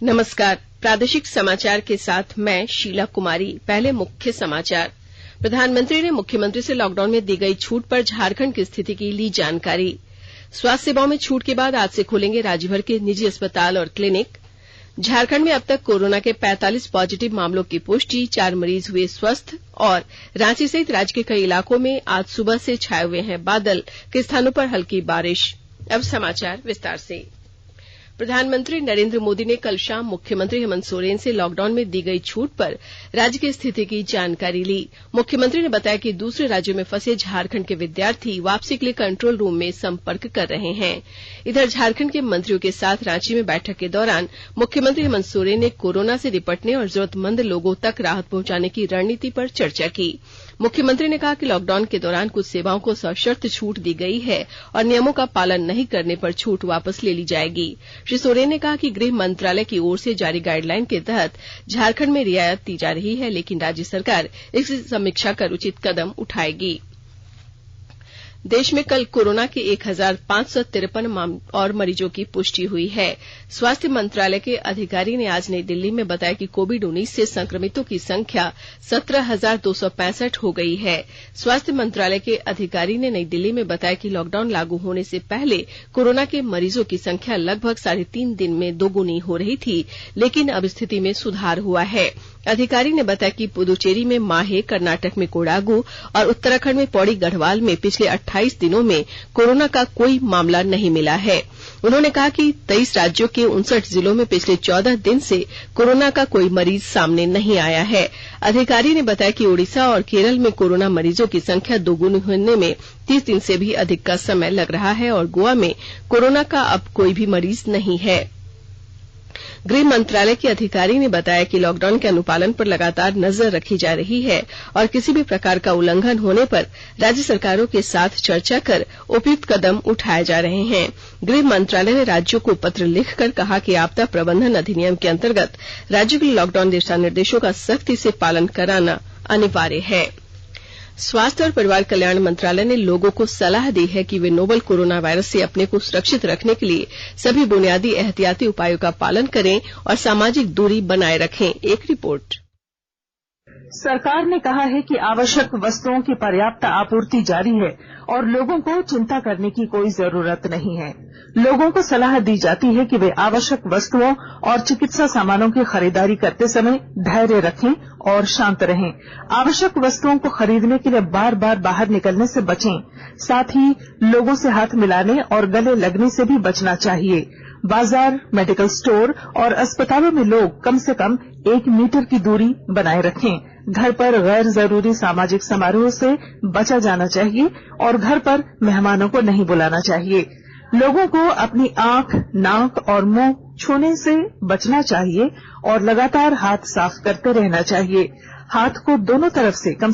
नमस्कार। प्रादेशिक समाचार के साथ मैं शीला कुमारी। पहले मुख्य समाचार। प्रधानमंत्री ने मुख्यमंत्री से लॉकडाउन में दी गई छूट पर झारखंड की स्थिति की ली जानकारी। स्वास्थ्य सेवाओं में छूट के बाद आज से खुलेंगे राज्यभर के निजी अस्पताल और क्लिनिक। झारखंड में अब तक कोरोना के 45 पॉजिटिव मामलों की पुष्टि, 4 मरीज हुए स्वस्थ। और रांची सहित राज्य के कई इलाकों में आज सुबह से छाए हुए हैं बादल, कई स्थानों पर हल्की बारिश। अब समाचार विस्तार से। प्रधानमंत्री नरेंद्र मोदी ने कल शाम मुख्यमंत्री हेमंत सोरेन से लॉकडाउन में दी गई छूट पर राज्य की स्थिति की जानकारी ली। मुख्यमंत्री ने बताया कि दूसरे राज्यों में फंसे झारखंड के विद्यार्थी वापसी के लिए कंट्रोल रूम में संपर्क कर रहे हैं। इधर झारखंड के मंत्रियों के साथ रांची में बैठक के दौरान मुख्यमंत्री हेमंत सोरेन ने कोरोना से निपटने और जरूरतमंद लोगों तक राहत पहुंचाने की रणनीति पर चर्चा की। मुख्यमंत्री ने कहा कि लॉकडाउन के दौरान कुछ सेवाओं को सशर्त छूट दी गई है और नियमों का पालन नहीं करने पर छूट वापस ले ली जाएगी। श्री सोरेन ने कहा कि गृह मंत्रालय की ओर से जारी गाइडलाइन के तहत झारखंड में रियायत दी जा रही है, लेकिन राज्य सरकार इसकी समीक्षा कर उचित कदम उठाएगी। देश में कल कोरोना के 1553 और मरीजों की पुष्टि हुई है। स्वास्थ्य मंत्रालय के अधिकारी ने आज नई दिल्ली में बताया कि कोविड-19 से संक्रमितों की संख्या 17,265 हो गई है। स्वास्थ्य मंत्रालय के अधिकारी ने नई दिल्ली में बताया कि लॉकडाउन लागू होने से पहले कोरोना के मरीजों की संख्या लगभग 3.5 दिन में दोगुनी हो रही थी, लेकिन अब स्थिति में सुधार हुआ है। अधिकारी ने बताया कि पुदुचेरी में माहे, कर्नाटक में कोडागु और उत्तराखंड में पौड़ी गढ़वाल में पिछले 28 दिनों में कोरोना का कोई मामला नहीं मिला है। उन्होंने कहा कि 23 राज्यों के 59 जिलों में पिछले 14 दिन से कोरोना का कोई मरीज सामने नहीं आया है। अधिकारी ने बताया कि ओडिशा और केरल में कोरोना मरीजों की संख्या दोगुनी होने में 30 दिन से भी अधिक का समय लग रहा है और गोवा में कोरोना का अब कोई भी मरीज नहीं है। गृह मंत्रालय के अधिकारी ने बताया कि लॉकडाउन के अनुपालन पर लगातार नजर रखी जा रही है और किसी भी प्रकार का उल्लंघन होने पर राज्य सरकारों के साथ चर्चा कर उपयुक्त कदम उठाए जा रहे हैं। गृह मंत्रालय ने राज्यों को पत्र लिखकर कहा कि आपदा प्रबंधन अधिनियम के अंतर्गत राज्यों के लॉकडाउन दिशा निर्देशों का सख्ती से पालन कराना अनिवार्य है। स्वास्थ्य और परिवार कल्याण मंत्रालय ने लोगों को सलाह दी है कि वे नोवल कोरोना वायरस से अपने को सुरक्षित रखने के लिए सभी बुनियादी एहतियाती उपायों का पालन करें और सामाजिक दूरी बनाए रखें। एक रिपोर्ट। सरकार ने कहा है कि आवश्यक वस्तुओं की पर्याप्त आपूर्ति जारी है और लोगों को चिंता करने की कोई जरूरत नहीं है। लोगों को सलाह दी जाती है कि वे आवश्यक वस्तुओं और चिकित्सा सामानों की खरीदारी करते समय धैर्य रखें और शांत रहें। आवश्यक वस्तुओं को खरीदने के लिए बार बार बाहर निकलने से बचें। साथ ही लोगों से हाथ मिलाने और गले लगने से भी बचना चाहिए। बाजार, मेडिकल स्टोर और अस्पतालों में लोग कम से कम 1 मीटर की दूरी बनाए रखें। घर पर गैर जरूरी सामाजिक समारोह से बचा जाना चाहिए और घर पर मेहमानों को नहीं बुलाना चाहिए। लोगों को अपनी आंख, नाक और मुंह छूने से बचना चाहिए और लगातार हाथ साफ करते रहना चाहिए। हाथ को दोनों तरफ से कम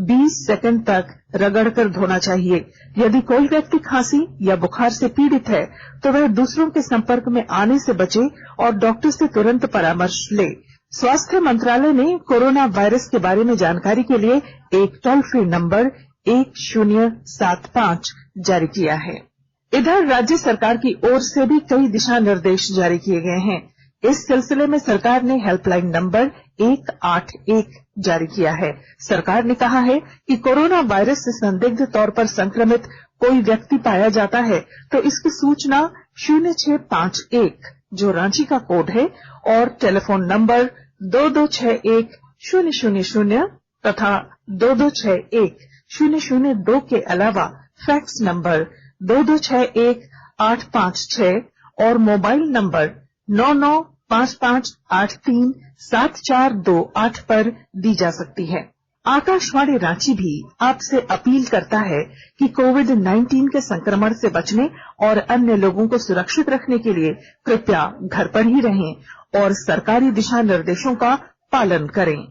20 सेकंड तक रगड़कर धोना चाहिए। यदि कोई व्यक्ति खांसी या बुखार से पीड़ित है तो वह दूसरों के संपर्क में आने से बचे और डॉक्टर से तुरंत परामर्श ले। स्वास्थ्य मंत्रालय ने कोरोना वायरस के बारे में जानकारी के लिए एक टोल फ्री नंबर 1075 जारी किया है। इधर राज्य सरकार की ओर से भी कई दिशा निर्देश जारी किए गए हैं। इस सिलसिले में सरकार ने हेल्पलाइन नंबर 181 जारी किया है। सरकार ने कहा है कि कोरोना वायरस से संदिग्ध तौर पर संक्रमित कोई व्यक्ति पाया जाता है तो इसकी सूचना 0651 जो रांची का कोड है और टेलीफोन नंबर 2261-000 तथा 2261-002 के अलावा फैक्स नंबर 2261-856 और मोबाइल नंबर 9955837428 पर दी जा सकती है। आकाशवाणी रांची भी आपसे अपील करता है कि कोविड-19 के संक्रमण से बचने और अन्य लोगों को सुरक्षित रखने के लिए कृपया घर पर ही रहें और सरकारी दिशा निर्देशों का पालन करें।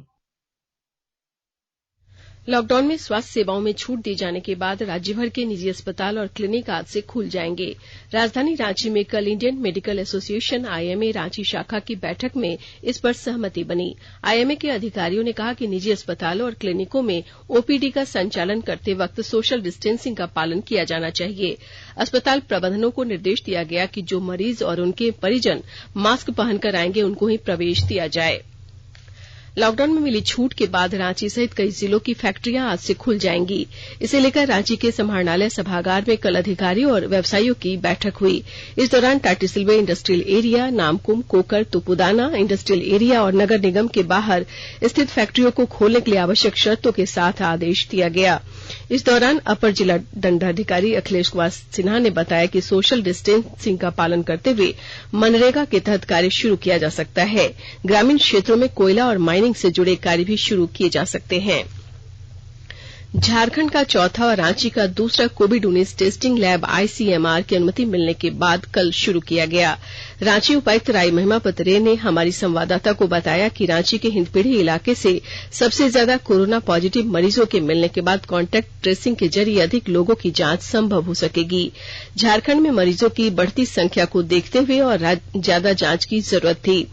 लॉकडाउन में स्वास्थ्य सेवाओं में छूट दिए जाने के बाद राज्य भर के निजी अस्पताल और क्लिनिक आज से खुल जाएंगे। राजधानी रांची में कल Indian medical association IMA Ranchi शाखा की बैठक में इस पर सहमति बनी। आईएमए के अधिकारियों ने कहा कि निजी अस्पतालों और क्लिनिकों में ओपीडी का संचालन करते वक्त सोशल डिस्टेंसिंग का पालन किया जाना चाहिए। अस्पताल प्रबंधनों को निर्देश दिया गया कि जो मरीज और उनके परिजन मास्क पहनकर आएंगे उनको ही प्रवेश दिया जाए। लॉकडाउन में मिली छूट के बाद रांची सहित कई जिलों की फैक्ट्रियां आज से खुल जाएंगी। इसे लेकर रांची के समाहरणालय सभागार में कल अधिकारियों और व्यवसायियों की बैठक हुई। इस दौरान Tatisilwai industrial area, Namkum, Kokar, Tupudana industrial area और नगर निगम के बाहर स्थित फैक्ट्रियों को खोलने के लिए आवश्यक शर्तों के साथ आदेश दिया गया। इस दौरान अपर जिला दंडाधिकारी अखिलेश कुमार सिन्हा ने बताया कि सोशल डिस्टेंसिंग का पालन करते हुए मनरेगा के तहत कार्य शुरू किया जा सकता है। ग्रामीण क्षेत्रों में कोयला और माइनिंग से जुड़े कार्य भी शुरू किए जा सकते हैं। झारखंड का चौथा और रांची का दूसरा कोविड-19 टेस्टिंग लैब आईसीएमआर की अनुमति मिलने के बाद कल शुरू किया गया। रांची उपायुक्त राय महिमापत रे ने हमारी संवाददाता को बताया कि रांची के हिंदपीढ़ी इलाके से सबसे ज्यादा कोरोना पॉजिटिव मरीजों के मिलने के बाद कॉन्टैक्ट ट्रेसिंग के जरिए अधिक लोगों की जांच संभव हो सकेगी। झारखंड में मरीजों की बढ़ती संख्या को देखते हुए और ज्यादा जांच की जरूरत थी।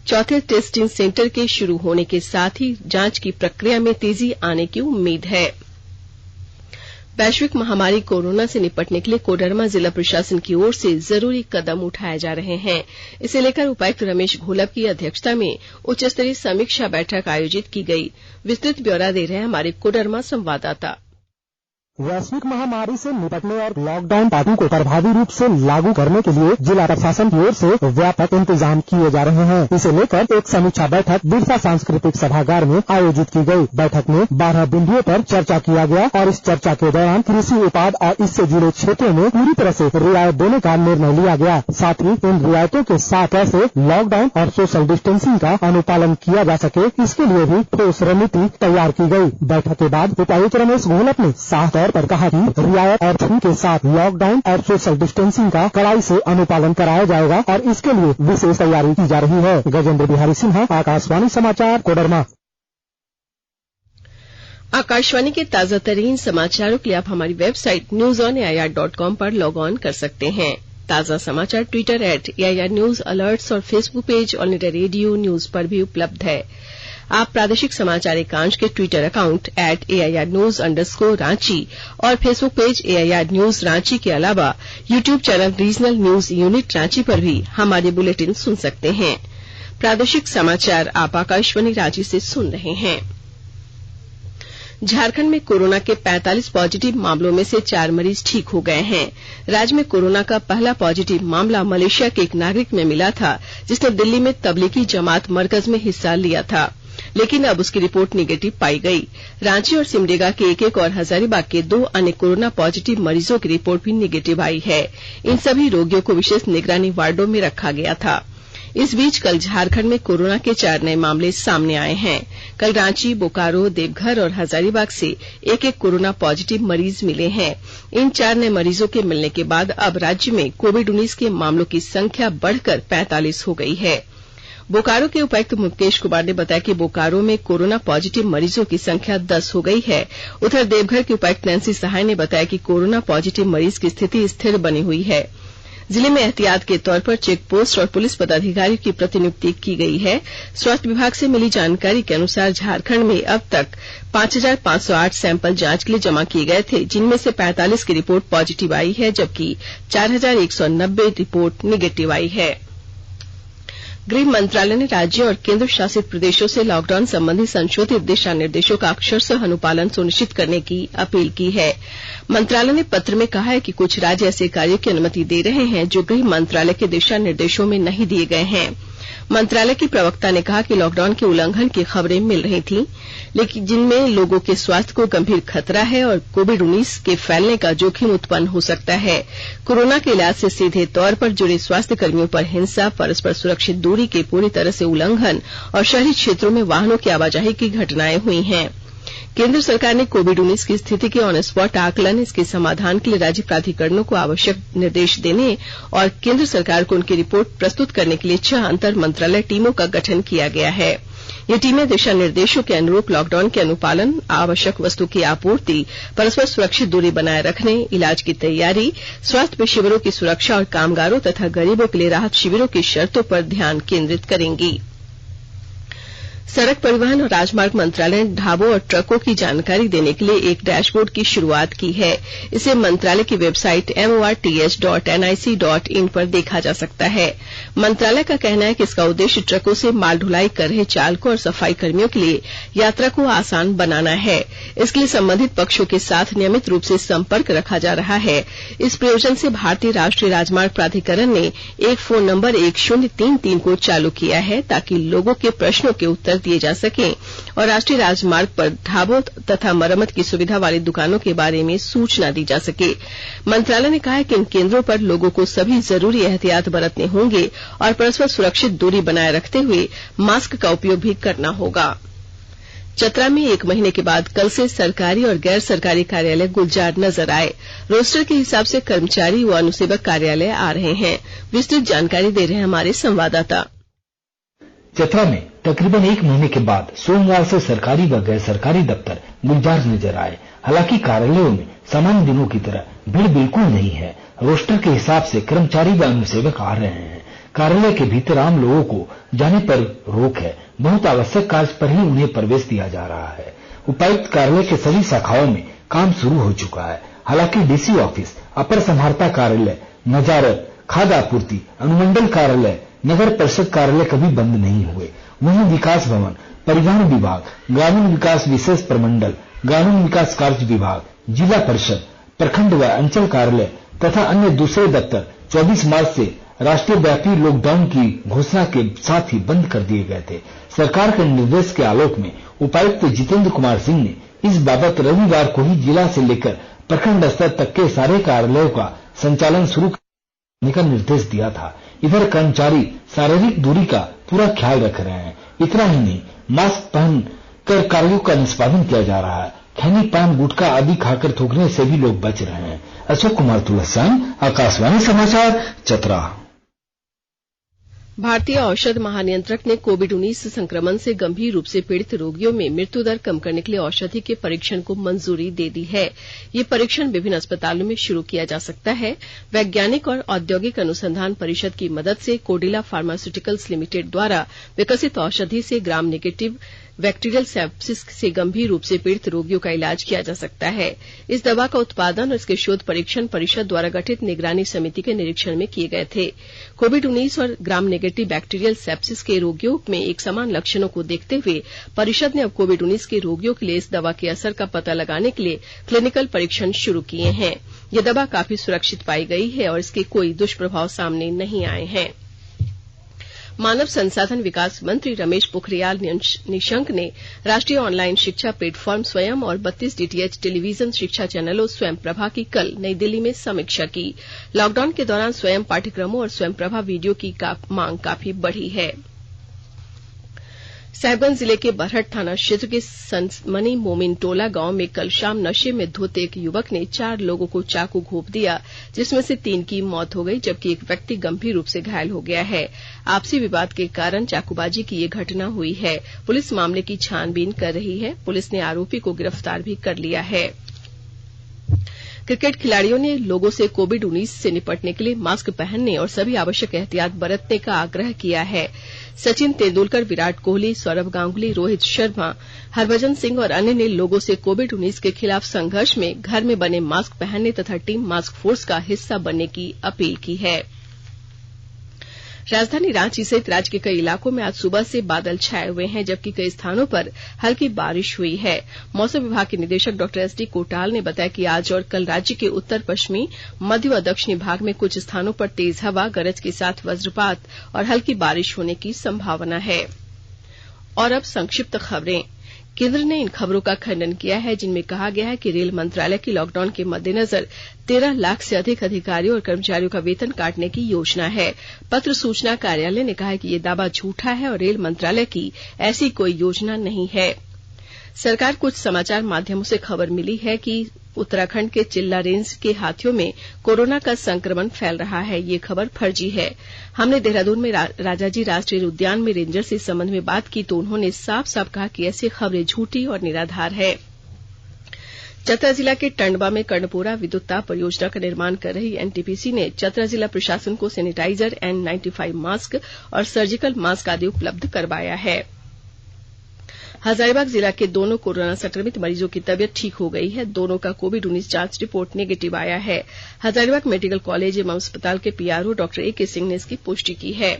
चौथे टेस्टिंग सेंटर के शुरू होने के साथ ही जांच की प्रक्रिया में तेजी आने की उम्मीद है। वैश्विक महामारी कोरोना से निपटने के लिए कोडरमा जिला प्रशासन की ओर से जरूरी कदम उठाए जा रहे हैं। इसे लेकर उपायुक्त रमेश घोलप की अध्यक्षता में उच्च स्तरीय समीक्षा बैठक आयोजित की गई। विस्तृत ब्यौरा दे रहे हैं हमारे कोडरमा संवाददाता। वैश्विक महामारी से निपटने और लॉकडाउन पार्टी को प्रभावी रूप से लागू करने के लिए जिला प्रशासन की ओर से व्यापक इंतजाम किए जा रहे हैं। इसे लेकर एक समीक्षा बैठक बिरसा सांस्कृतिक सभागार में आयोजित की गई। बैठक में 12 बिंदुओं पर चर्चा किया गया और इस चर्चा के दौरान कृषि उत्पाद और इससे जुड़े क्षेत्रों में पूरी तरह से रियायत देने का निर्णय लिया गया। साथ ही इन रियायतों के साथ कैसे लॉकडाउन और सोशल डिस्टेंसिंग का अनुपालन किया जा सके, इसके लिए भी ठोस रणनीति तैयार की गई। बैठक के बाद उपायुक्त रमेश घोलप ने साफ तौर पर कहा कि रियायत और छूट के साथ लॉकडाउन और सोशल डिस्टेंसिंग का कड़ाई से अनुपालन कराया जाएगा और इसके लिए विशेष तैयारी की जा रही है। गजेंद्र बिहारी सिन्हा, आकाशवाणी समाचार, कोडरमा। आकाशवाणी के ताजा तरीन समाचारों के लिए आप हमारी वेबसाइट newsonair.com पर लॉग ऑन कर सकते हैं। ताजा समाचार ट्विटर @AIR News और Facebook page All India Radio news पर भी उपलब्ध है। आप प्रादेशिक समाचार एकांश के Twitter account @AIR News_ Ranchi और Facebook page AIR News Ranchi के अलावा YouTube channel regional news unit Ranchi पर भी हमारे बुलेटिन सुन सकते हैं। प्रादेशिक समाचार आप आकाशवाणी रांची से सुन रहे हैं। झारखंड में कोरोना के 45 पॉजिटिव मामलों में से 4 मरीज ठीक हो गए हैं। राज्य में कोरोना का पहला पॉजिटिव मामला मलेशिया के एक नागरिक में मिला था, जिसने दिल्ली में तबलीगी जमात मरकज में हिस्सा लिया था, लेकिन अब उसकी रिपोर्ट निगेटिव पाई गई। रांची और सिमडेगा के एक और हजारीबाग के 2 अन्य कोरोना पॉजिटिव मरीजों की रिपोर्ट भी निगेटिव आई है। इन सभी रोगियों को विशेष निगरानी वार्डों में रखा गया था। इस बीच कल झारखंड में कोरोना के 4 नए मामले सामने आए हैं। कल रांची, बोकारो, देवघर और हजारीबाग से एक कोरोना पॉजिटिव मरीज मिले हैं। इन 4 नए मरीजों के मिलने के बाद अब राज्य में कोविड-19 के मामलों की संख्या बढ़कर 45 हो गई है। बोकारो के उपायुक्त मुकेश कुमार ने बताया कि बोकारो में कोरोना पॉजिटिव मरीजों की संख्या 10 हो गई है। उधर देवघर के उपायुक्त नैंसी सहाय ने बताया कि कोरोना पॉजिटिव मरीज की स्थिति स्थिर बनी हुई है। जिले में एहतियात के तौर पर चेक पोस्ट और पुलिस पदाधिकारियों की प्रतिनियुक्ति की गई है। स्वास्थ्य विभाग से मिली जानकारी के अनुसार झारखंड में अब तक 5508 सैंपल जांच के लिए जमा किए गए थे, जिनमें से 45 की रिपोर्ट पॉजिटिव आई है, जबकि 4190 रिपोर्ट निगेटिव आई है। गृह मंत्रालय ने राज्यों और केंद्र शासित प्रदेशों से लॉकडाउन संबंधी संशोधित दिशा निर्देशों का अक्षरशः अनुपालन सुनिश्चित करने की अपील की है। मंत्रालय ने पत्र में कहा है कि कुछ राज्य ऐसे कार्यों की अनुमति दे रहे हैं जो गृह मंत्रालय के दिशा निर्देशों में नहीं दिए गए हैं। मंत्रालय की प्रवक्ता ने कहा कि लॉकडाउन के उल्लंघन की खबरें मिल रही थीं, लेकिन जिनमें लोगों के स्वास्थ्य को गंभीर खतरा है और कोविड-19 के फैलने का जोखिम उत्पन्न हो सकता है। कोरोना के इलाज से सीधे तौर पर जुड़े स्वास्थ्य कर्मियों पर हिंसा, परस्पर सुरक्षित दूरी के पूरी तरह से उल्लंघन और शहरी क्षेत्रों में वाहनों की आवाजाही की घटनाएं हुई हैं। केंद्र सरकार ने कोविड-19 की स्थिति के ऑन स्पॉट आकलन, इसके समाधान के लिए राज्य प्राधिकरणों को आवश्यक निर्देश देने और केंद्र सरकार को उनकी रिपोर्ट प्रस्तुत करने के लिए 6 अंतर मंत्रालय टीमों का गठन किया गया है। ये टीमें दिशा निर्देशों के अनुरूप लॉकडाउन के अनुपालन, आवश्यक वस्तु की आपूर्ति, परस्पर सुरक्षित दूरी बनाए रखने, इलाज की तैयारी, स्वास्थ्य पेशेवरों की सुरक्षा और कामगारों तथा गरीबों के लिए राहत शिविरों की शर्तों पर ध्यान केंद्रित करेंगी। सड़क परिवहन और राजमार्ग मंत्रालय ने ढाबों और ट्रकों की जानकारी देने के लिए एक डैशबोर्ड की शुरुआत की है। इसे मंत्रालय की वेबसाइट morth.nic.in पर देखा जा सकता है। मंत्रालय का कहना है कि इसका उद्देश्य ट्रकों से माल ढुलाई कर रहे चालकों और सफाई कर्मियों के लिए यात्रा को आसान बनाना है। इसके लिए संबंधित पक्षों के साथ नियमित रूप से संपर्क रखा जा रहा है। इस प्रयोजन से भारतीय राष्ट्रीय राजमार्ग प्राधिकरण ने एक फोन नंबर 1033 को चालू किया है ताकि लोगों के प्रश्नों के उत्तर दिए जा सकें और राष्ट्रीय राजमार्ग पर ढाबों तथा मरम्मत की सुविधा वाली दुकानों के बारे में सूचना दी जा सके। मंत्रालय ने कहा है कि इन केंद्रों पर लोगों को सभी जरूरी एहतियात बरतने होंगे और परस्पर सुरक्षित दूरी बनाए रखते हुए मास्क का उपयोग भी करना होगा। चतरा में 1 महीने के बाद कल से सरकारी और गैर सरकारी कार्यालय गुलजार नजर आए। रोस्टर के हिसाब से कर्मचारी व अनुसेवक कार्यालय आ रहे हैं। विस्तृत जानकारी दे रहे हैं हमारे संवाददाता। चतरा में तकरीबन 1 महीने के बाद सोमवार से सरकारी व गैर सरकारी दफ्तर गुलजार नजर आए। हालांकि कार्यालयों में सामान्य दिनों की तरह भीड़ बिल्कुल नहीं है। रोस्टर के हिसाब से कर्मचारी व अनुसेवक आ रहे हैं। कार्यालय के भीतर आम लोगों को जाने पर रोक है। बहुत आवश्यक कार्य पर ही उन्हें प्रवेश दिया जा रहा है। उपायुक्त कार्यालय के सभी शाखाओं में काम शुरू हो चुका है। हालांकि डीसी ऑफिस, अपर समाहर्ता कार्यालय, नजारत, खाद्य आपूर्ति, अनुमंडल कार्यालय, नगर परिषद कार्यालय कभी बंद नहीं हुए। वहीं विकास भवन, परिवहन विभाग, ग्रामीण विकास विशेष प्रमंडल, ग्रामीण विकास कार्य विभाग, जिला परिषद, प्रखंड व अंचल कार्यालय तथा अन्य दूसरे दफ्तर 24 मार्च से राष्ट्रीय व्यापी लॉकडाउन की घोषणा के साथ ही बंद कर दिए गए थे। सरकार के निर्देश के आलोक में उपायुक्त जितेंद्र कुमार सिंह ने इस बाबत रविवार को ही जिला से लेकर प्रखंड स्तर तक के सारे कार्यालयों का संचालन शुरू करने का निर्देश दिया था। इधर कर्मचारी शारीरिक दूरी का पूरा ख्याल रख रहे हैं। इतना ही नहीं, मास्क पहन कर कार्यों का निष्पादन किया जा रहा है। खैनी, पान, गुटखा आदि खाकर थूकने से भी लोग बच रहे हैं। अशोक कुमार तुलसियान, आकाशवाणी समाचार, चतरा। भारतीय औषध महानियंत्रक ने कोविड-19 संक्रमण से गंभीर रूप से पीड़ित रोगियों में मृत्यु दर कम करने के लिए औषधि के परीक्षण को मंजूरी दे दी है। ये परीक्षण विभिन्न अस्पतालों में शुरू किया जा सकता है। वैज्ञानिक और औद्योगिक अनुसंधान परिषद की मदद से कोडिला फार्मास्यूटिकल्स लिमिटेड द्वारा विकसित औषधि से ग्राम नेगेटिव बैक्टीरियल सेप्सिस से गंभीर रूप से पीड़ित रोगियों का इलाज किया जा सकता है। इस दवा का उत्पादन और इसके शोध परीक्षण परिषद द्वारा गठित निगरानी समिति के निरीक्षण में किए गए थे। कोविड-19 और ग्राम नेगेटिव बैक्टीरियल सेप्सिस के रोगियों में एक समान लक्षणों को देखते हुए परिषद ने अब कोविड-19 के रोगियों के लिए इस दवा के असर का पता लगाने के लिए क्लिनिकल परीक्षण शुरू किए हैं। यह दवा काफी सुरक्षित पाई गई है और इसके कोई दुष्प्रभाव सामने नहीं आए हैं। मानव संसाधन विकास मंत्री रमेश पोखरियाल निशंक ने राष्ट्रीय ऑनलाइन शिक्षा प्लेटफॉर्म स्वयं और 32 डीटीएच टेलीविजन शिक्षा चैनलों स्वयं प्रभा की कल नई दिल्ली में समीक्षा की। लॉकडाउन के दौरान स्वयं पाठ्यक्रमों और स्वयं प्रभा वीडियो की मांग काफी बढ़ी है। साहिबगंज जिले के बरहट थाना क्षेत्र के सनमनी मोमिन टोला गांव में कल शाम नशे में धुत एक युवक ने 4 लोगों को चाकू घोंप दिया, जिसमें से 3 की मौत हो गई जबकि एक व्यक्ति गंभीर रूप से घायल हो गया है। आपसी विवाद के कारण चाकूबाजी की ये घटना हुई है। पुलिस मामले की छानबीन कर रही है। पुलिस ने आरोपी को गिरफ्तार भी कर लिया है। क्रिकेट खिलाड़ियों ने लोगों से कोविड-19 से निपटने के लिए मास्क पहनने और सभी आवश्यक एहतियात बरतने का आग्रह किया है। सचिन तेंदुलकर, विराट कोहली, सौरव गांगुली, रोहित शर्मा, हरभजन सिंह और अन्य ने लोगों से कोविड-19 के खिलाफ संघर्ष में घर में बने मास्क पहनने तथा टीम मास्क फोर्स का हिस्सा बनने की अपील की है। राजधानी रांची सहित राज्य के कई इलाकों में आज सुबह से बादल छाए हुए हैं जबकि कई स्थानों पर हल्की बारिश हुई है। मौसम विभाग के निदेशक डॉ एसडी कोटाल ने बताया कि आज और कल राज्य के उत्तर पश्चिमी, मध्य व दक्षिणी भाग में कुछ स्थानों पर तेज हवा, गरज के साथ वज्रपात और हल्की बारिश होने की संभावना है। और अब संक्षिप्त खबरें। केंद्र ने इन खबरों का खंडन किया है जिनमें कहा गया है कि रेल मंत्रालय की लॉकडाउन के मद्देनजर 13 लाख से अधिक अधिकारियों और कर्मचारियों का वेतन काटने की योजना है। पत्र सूचना कार्यालय ने कहा है कि यह दावा झूठा है और रेल मंत्रालय की ऐसी कोई योजना नहीं है। सरकार कुछ समाचार माध्यमों से खबर मिली है कि उत्तराखंड के चिल्ला रेंज के हाथियों में कोरोना का संक्रमण फैल रहा है, ये खबर फर्जी है। हमने देहरादून में राजाजी राष्ट्रीय उद्यान में रेंजर से इस संबंध में बात की तो उन्होंने साफ साफ कहा कि ऐसी खबरें झूठी और निराधार है। चतरा जिला के टंडवा में कर्णपुरा विद्युत ताप परियोजना का निर्माण कर रही एनटीपीसी ने चतरा जिला प्रशासन को सैनिटाइजर, N95 मास्क और सर्जिकल मास्क आदि उपलब्ध करवाया है। हजारीबाग जिला के दोनों कोरोना संक्रमित मरीजों की तबियत ठीक हो गई है। दोनों का कोविड-19 जांच रिपोर्ट नेगेटिव आया है। हजारीबाग मेडिकल कॉलेज एवं अस्पताल के पीआरओ डॉक्टर ए के सिंह ने इसकी पुष्टि की है।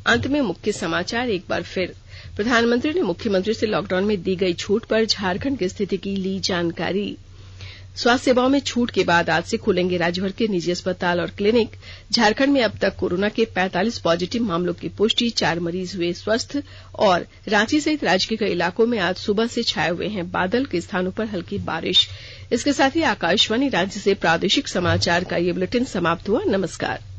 अंत में मुख्य समाचार एक बार फिर। प्रधानमंत्री ने मुख्यमंत्री से लॉकडाउन में दी गई छूट पर झारखंड की स्थिति की ली जानकारी। स्वास्थ्य सेवाओं में छूट के बाद आज से खुलेंगे राज्यभर के निजी अस्पताल और क्लिनिक। झारखंड में अब तक कोरोना के 45 पॉजिटिव मामलों की पुष्टि, 4 मरीज हुए स्वस्थ। और रांची सहित राज्य के कई इलाकों में आज सुबह से छाए हुए हैं बादल, के स्थानों पर हल्की बारिश। इसके साथ ही आकाशवाणी रांची से प्रादेशिक समाचार का ये बुलेटिन समाप्त हुआ। नमस्कार।